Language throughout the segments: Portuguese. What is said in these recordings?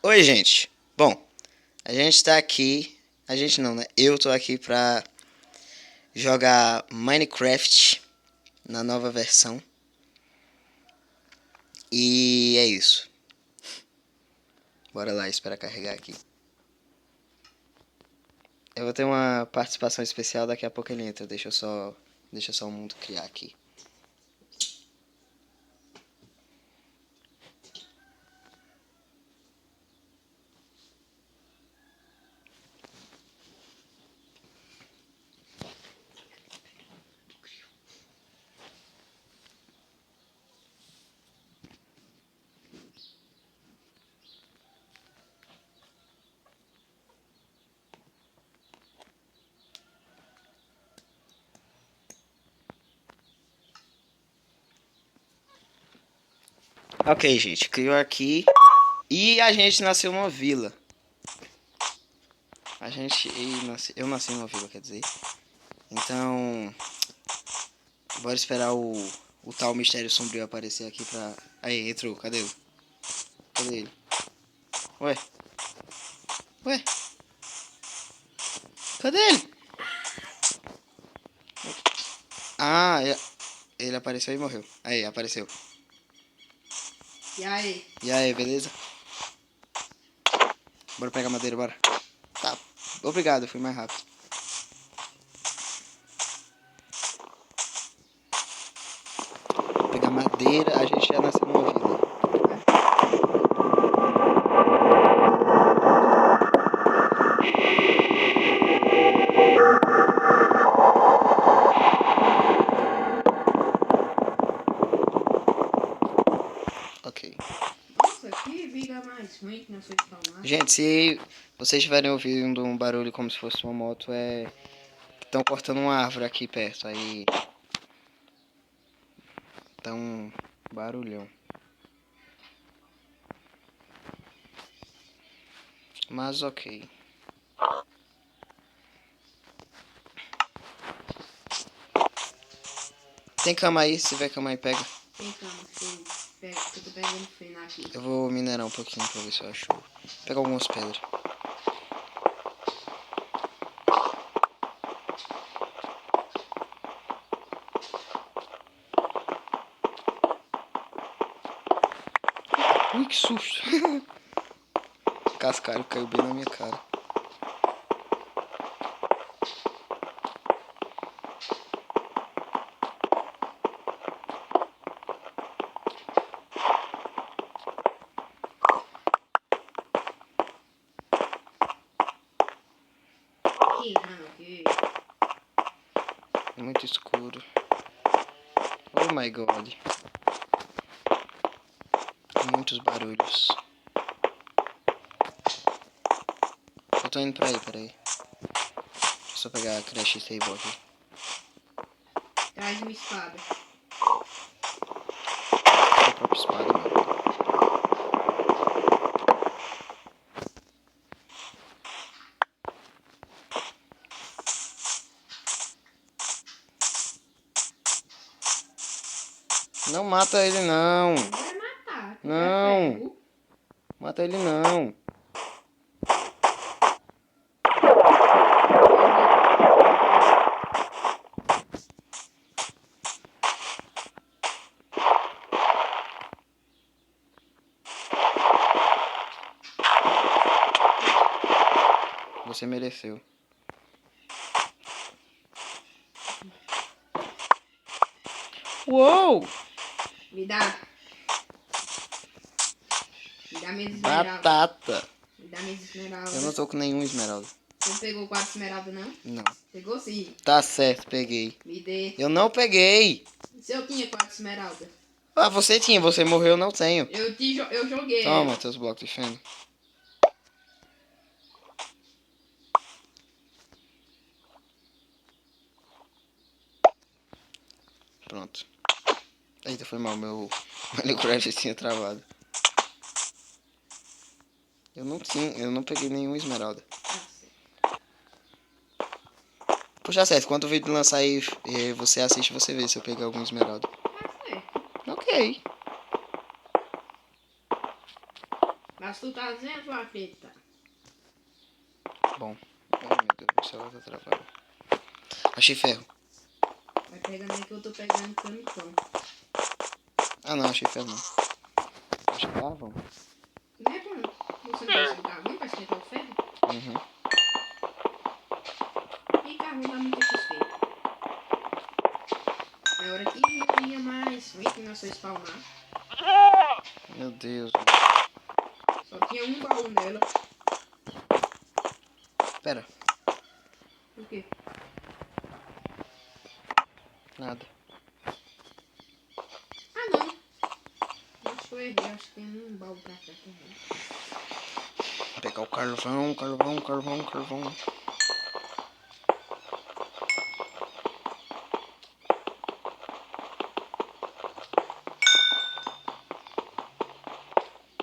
Oi, gente. Bom, a gente tá aqui. A gente não, né? Eu tô aqui pra jogar Minecraft na nova versão. E é isso. Bora lá, esperar carregar aqui. Eu vou ter uma participação especial, daqui a pouco ele entra. Deixa só o mundo criar aqui. Ok, gente, criou aqui. E a gente nasceu numa vila. Eu nasci numa vila, quer dizer. Então, bora esperar o tal Mistério Sombrio aparecer aqui pra... Aí, entrou, cadê ele? Cadê ele? Ué? Ué? Cadê ele? Ah, ele apareceu e morreu. Aí, apareceu. E aí? E aí, beleza? Bora pegar madeira, bora. Tá, obrigado, fui mais rápido. Pegar madeira, a gente já nasceu numa vila. Ok. Nossa, que vida mais ruim que não sei falar. Gente, se vocês estiverem ouvindo um barulho como se fosse uma moto, é... Estão cortando uma árvore aqui perto, aí... Tá um barulhão. Mas ok. Tem cama aí? Se tiver cama aí, pega. Tem cama, eu tô pegando feno aqui. Eu vou minerar um pouquinho pra ver se eu acho. Pegar algumas pedras. Ui, que susto. Cascalho caiu bem na minha cara. Que rano que... É muito escuro. Oh my god. Muitos barulhos. Eu tô indo pra aí, peraí. Deixa eu só pegar a Crash Table aqui. Traz uma espada. A própria espada, mano. Não mata ele não. Não vai matar. Tu Não. é ferro. Mata ele não. Você mereceu. Uou! Me dá. Me dá minhas esmeraldas. Batata. Me dá minhas esmeraldas. Eu não tô com nenhum esmeralda. Você não pegou 4 esmeraldas, não? Não. Pegou sim. Tá certo, peguei. Me dê. Eu não peguei. Se eu tinha 4 esmeraldas. Ah, você tinha, você morreu, eu não tenho. Eu joguei. Toma, teus blocos de feno. Pronto. Eita, foi mal, meu Minecraft tinha travado. Eu não peguei nenhum esmeralda. Puxa certo, quando o vídeo lançar aí, você assiste, você vê se eu pegar algum esmeralda. Tá certo. Ok. Mas Mas tu tá dizendo, vou acreditar. Bom. Ai, meu Deus, o celular tá travado. Achei ferro. Vai pegando aí que eu tô pegando canicão. Ah, não, achei ferro não. Achei carvão. Não é bom. Você não precisa do carvão pra esquentar o ferro? Uhum. E carvão dá muito XP. Na hora que ia mais 20 na sua spawnar. Meu Deus. Só tinha um baú nela. Pera, Por quê? nada. Ah, não. Acho que eu errei. Acho que tem um baú pra cá também. Vou pegar o carvão, carvão, carvão, carvão.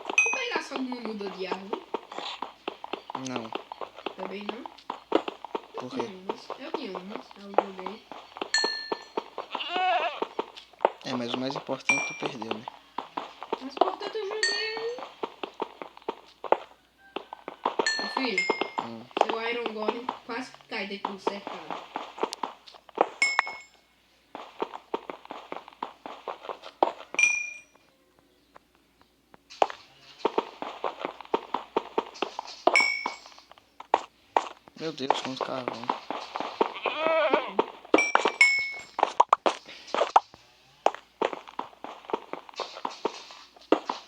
Tu pegasse alguma muda de árvore? Não, Também não? por quê? Eu tinha umas. Eu joguei. É, mas o mais importante tu perdeu, né? Mas portanto eu joguei. Meu filho, seu Iron Golem quase cai dentro do cercado. Meu Deus, quanto carvão.